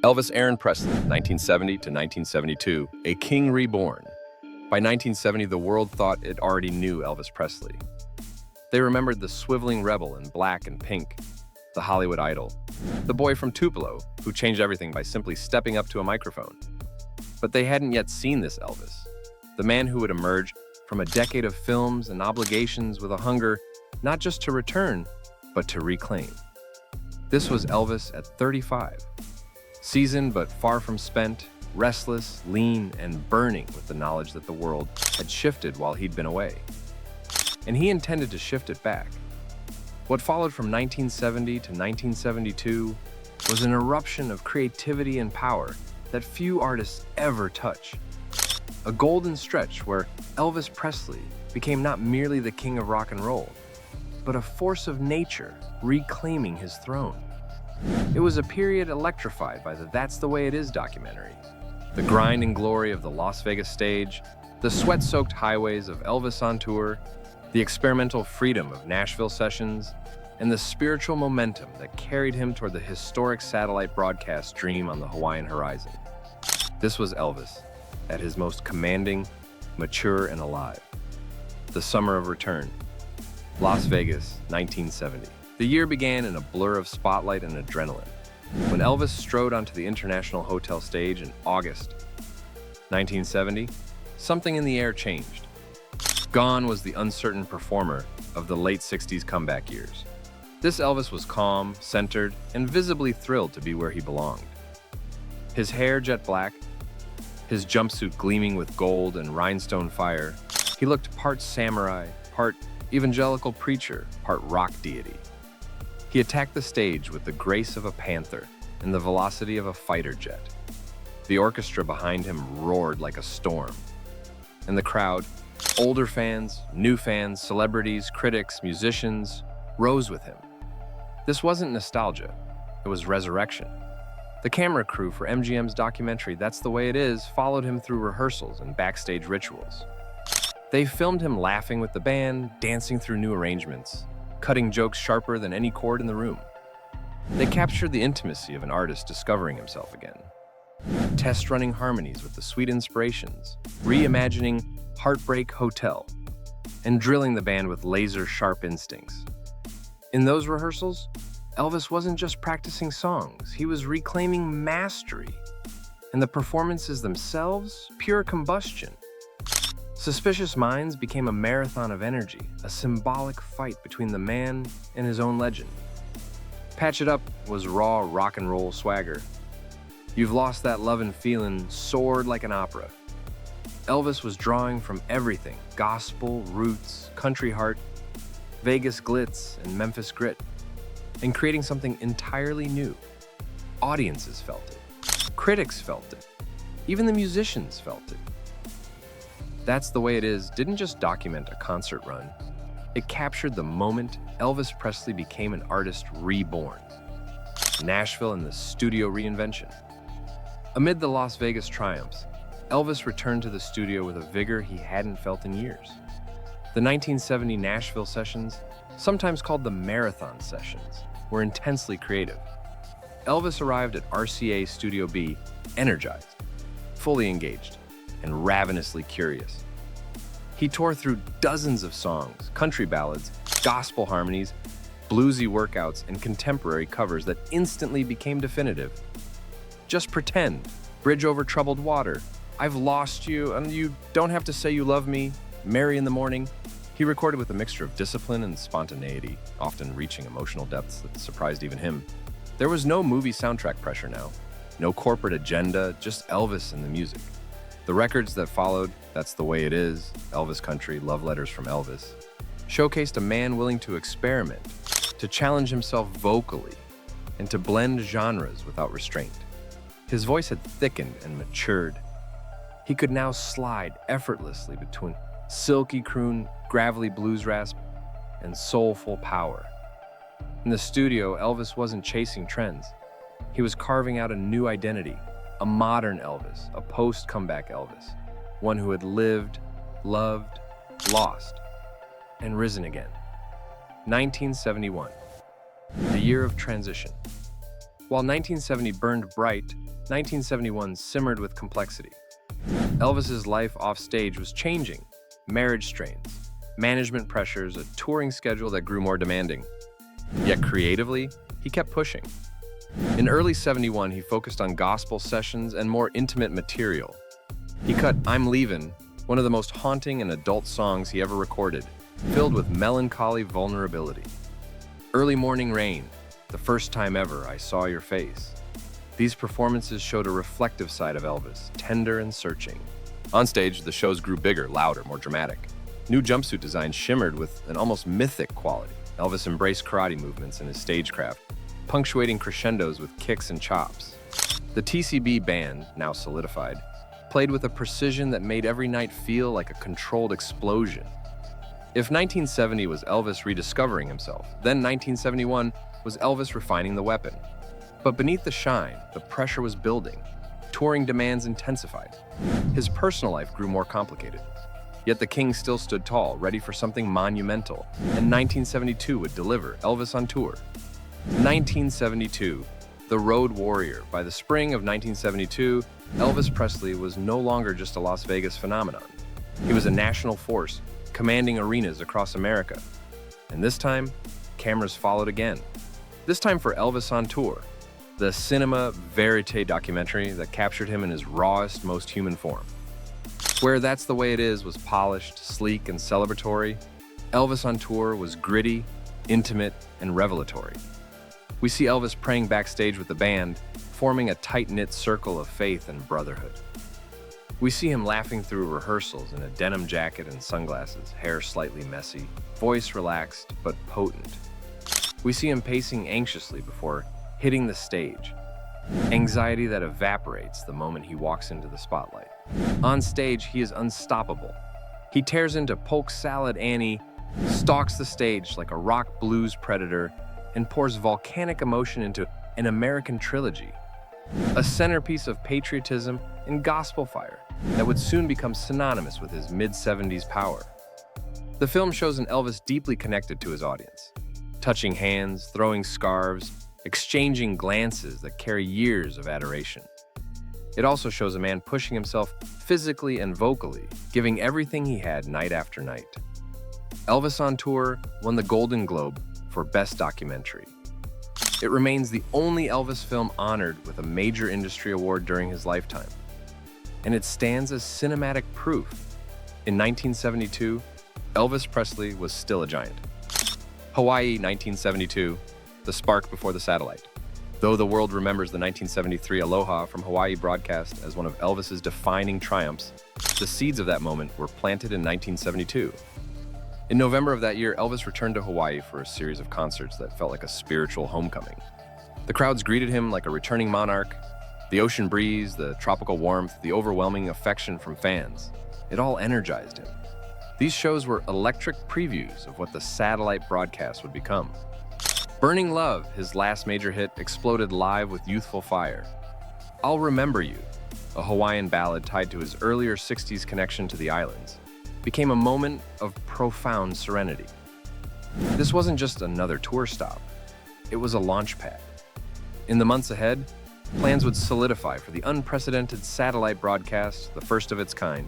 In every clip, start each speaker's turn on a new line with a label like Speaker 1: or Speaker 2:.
Speaker 1: Elvis Aaron Presley, 1970 to 1972, a king reborn. By 1970, the world thought it already knew Elvis Presley. They remembered the swiveling rebel in black and pink, the Hollywood idol, the boy from Tupelo who changed everything by simply stepping up to a microphone. But they hadn't yet seen this Elvis, the man who would emerge from a decade of films and obligations with a hunger not just to return, but to reclaim. This was Elvis at 35. Seasoned but far from spent, restless, lean, and burning with the knowledge that the world had shifted while he'd been away. And he intended to shift it back. What followed from 1970 to 1972 was an eruption of creativity and power that few artists ever touch. A golden stretch where Elvis Presley became not merely the king of rock and roll, but a force of nature reclaiming his throne. It was a period electrified by the That's the Way It Is documentary. The grind and glory of the Las Vegas stage, the sweat-soaked highways of Elvis on tour, the experimental freedom of Nashville sessions, and the spiritual momentum that carried him toward the historic satellite broadcast dream on the Hawaiian horizon. This was Elvis, at his most commanding, mature, and alive. The summer of return. Las Vegas, 1970. The year began in a blur of spotlight and adrenaline, when Elvis strode onto the International Hotel stage in August 1970, something in the air changed. Gone was the uncertain performer of the late 60s comeback years. This Elvis was calm, centered, and visibly thrilled to be where he belonged. His hair jet black, his jumpsuit gleaming with gold and rhinestone fire, he looked part samurai, part evangelical preacher, part rock deity. He attacked the stage with the grace of a panther and the velocity of a fighter jet. The orchestra behind him roared like a storm. And the crowd, older fans, new fans, celebrities, critics, musicians, rose with him. This wasn't nostalgia, it was resurrection. The camera crew for MGM's documentary That's the Way It Is followed him through rehearsals and backstage rituals. They filmed him laughing with the band, dancing through new arrangements, cutting jokes sharper than any chord in the room. They captured the intimacy of an artist discovering himself again. Test-running harmonies with the sweet inspirations, reimagining Heartbreak Hotel, and drilling the band with laser-sharp instincts. In those rehearsals, Elvis wasn't just practicing songs, he was reclaiming mastery. And the performances themselves, pure combustion. Suspicious Minds became a marathon of energy, a symbolic fight between the man and his own legend. Patch It Up was raw rock and roll swagger. You've Lost That Lovin' Feelin' soared like an opera. Elvis was drawing from everything: gospel, roots, country heart, Vegas glitz, and Memphis grit, and creating something entirely new. Audiences felt it. Critics felt it. Even the musicians felt it. That's the Way It Is didn't just document a concert run. It captured the moment Elvis Presley became an artist reborn. Nashville and the studio reinvention. Amid the Las Vegas triumphs, Elvis returned to the studio with a vigor he hadn't felt in years. The 1970 Nashville sessions, sometimes called the Marathon Sessions, were intensely creative. Elvis arrived at RCA Studio B energized, fully engaged, and ravenously curious. He tore through dozens of songs, country ballads, gospel harmonies, bluesy workouts, and contemporary covers that instantly became definitive. Just Pretend, Bridge Over Troubled Water, I've Lost You, and You Don't Have to Say You Love Me, Mary in the Morning. He recorded with a mixture of discipline and spontaneity, often reaching emotional depths that surprised even him. There was no movie soundtrack pressure now, no corporate agenda, just Elvis and the music. The records that followed, That's the Way It Is, Elvis Country, Love Letters from Elvis, showcased a man willing to experiment, to challenge himself vocally, and to blend genres without restraint. His voice had thickened and matured. He could now slide effortlessly between silky croon, gravelly blues rasp, and soulful power. In the studio, Elvis wasn't chasing trends. He was carving out a new identity, a modern Elvis, a post-comeback Elvis, one who had lived, loved, lost, and risen again. 1971, the year of transition. While 1970 burned bright, 1971 simmered with complexity. Elvis's life off stage was changing. Marriage strains, management pressures, a touring schedule that grew more demanding. Yet creatively, he kept pushing. In early '71, he focused on gospel sessions and more intimate material. He cut "I'm Leavin'," one of the most haunting and adult songs he ever recorded, filled with melancholy vulnerability. "Early Morning Rain," "The First Time Ever I Saw Your Face." These performances showed a reflective side of Elvis, tender and searching. On stage, the shows grew bigger, louder, more dramatic. New jumpsuit designs shimmered with an almost mythic quality. Elvis embraced karate movements in his stagecraft, punctuating crescendos with kicks and chops. The TCB band, now solidified, played with a precision that made every night feel like a controlled explosion. If 1970 was Elvis rediscovering himself, then 1971 was Elvis refining the weapon. But beneath the shine, the pressure was building. Touring demands intensified. His personal life grew more complicated. Yet the king still stood tall, ready for something monumental, and 1972 would deliver Elvis on tour. 1972, the Road Warrior. By the spring of 1972, Elvis Presley was no longer just a Las Vegas phenomenon. He was a national force, commanding arenas across America. And this time, cameras followed again. This time for Elvis on Tour, the cinema verite documentary that captured him in his rawest, most human form. Where That's the Way It Is was polished, sleek, and celebratory, Elvis on Tour was gritty, intimate, and revelatory. We see Elvis praying backstage with the band, forming a tight-knit circle of faith and brotherhood. We see him laughing through rehearsals in a denim jacket and sunglasses, hair slightly messy, voice relaxed but potent. We see him pacing anxiously before hitting the stage, anxiety that evaporates the moment he walks into the spotlight. On stage, he is unstoppable. He tears into Polk Salad Annie, stalks the stage like a rock blues predator, and pours volcanic emotion into An American Trilogy, a centerpiece of patriotism and gospel fire that would soon become synonymous with his mid-70s power. The film shows an Elvis deeply connected to his audience, touching hands, throwing scarves, exchanging glances that carry years of adoration. It also shows a man pushing himself physically and vocally, giving everything he had night after night. Elvis on Tour won the Golden Globe for Best Documentary. It remains the only Elvis film honored with a major industry award during his lifetime. And it stands as cinematic proof. In 1972, Elvis Presley was still a giant. Hawaii, 1972, the spark before the satellite. Though the world remembers the 1973 Aloha from Hawaii broadcast as one of Elvis's defining triumphs, the seeds of that moment were planted in 1972. In November of that year, Elvis returned to Hawaii for a series of concerts that felt like a spiritual homecoming. The crowds greeted him like a returning monarch. The ocean breeze, the tropical warmth, the overwhelming affection from fans. It all energized him. These shows were electric previews of what the satellite broadcast would become. Burning Love, his last major hit, exploded live with youthful fire. I'll Remember You, a Hawaiian ballad tied to his earlier '60s connection to the islands, became a moment of profound serenity. This wasn't just another tour stop. It was a launch pad. In the months ahead, plans would solidify for the unprecedented satellite broadcast, the first of its kind,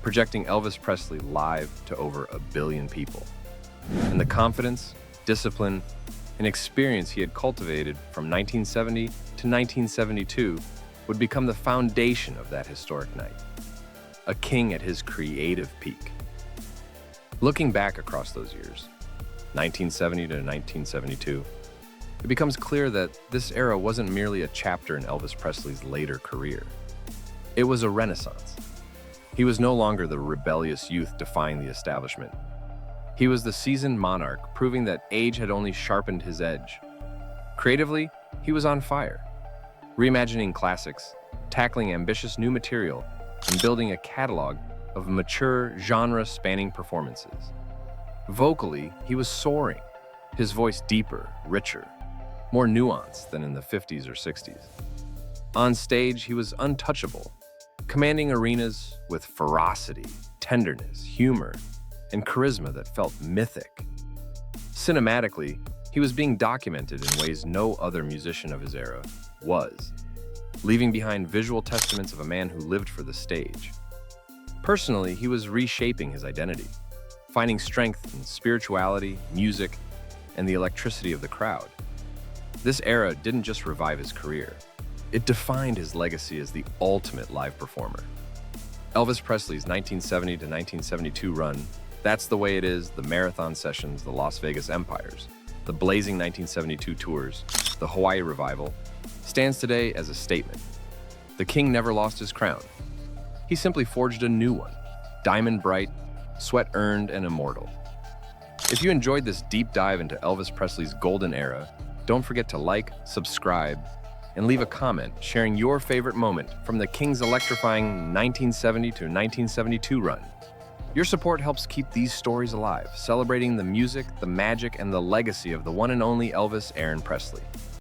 Speaker 1: projecting Elvis Presley live to over 1 billion people. And the confidence, discipline, and experience he had cultivated from 1970 to 1972 would become the foundation of that historic night. A king at his creative peak. Looking back across those years, 1970 to 1972, it becomes clear that this era wasn't merely a chapter in Elvis Presley's later career. It was a renaissance. He was no longer the rebellious youth defying the establishment. He was the seasoned monarch, proving that age had only sharpened his edge. Creatively, he was on fire, reimagining classics, tackling ambitious new material, and building a catalog of mature, genre-spanning performances. Vocally, he was soaring, his voice deeper, richer, more nuanced than in the 50s or 60s. On stage, he was untouchable, commanding arenas with ferocity, tenderness, humor, and charisma that felt mythic. Cinematically, he was being documented in ways no other musician of his era was. leaving behind visual testaments of a man who lived for the stage. Personally, he was reshaping his identity, finding strength in spirituality, music, and the electricity of the crowd. This era didn't just revive his career, it defined his legacy as the ultimate live performer. Elvis Presley's 1970 to 1972 run, That's the Way It Is, the Marathon Sessions, the Las Vegas Empires, the blazing 1972 tours, the Hawaii Revival, stands today as a statement. The king never lost his crown. He simply forged a new one, diamond bright, sweat-earned, and immortal. If you enjoyed this deep dive into Elvis Presley's golden era, don't forget to like, subscribe, and leave a comment sharing your favorite moment from the King's electrifying 1970 to 1972 run. Your support helps keep these stories alive, celebrating the music, the magic, and the legacy of the one and only Elvis Aaron Presley.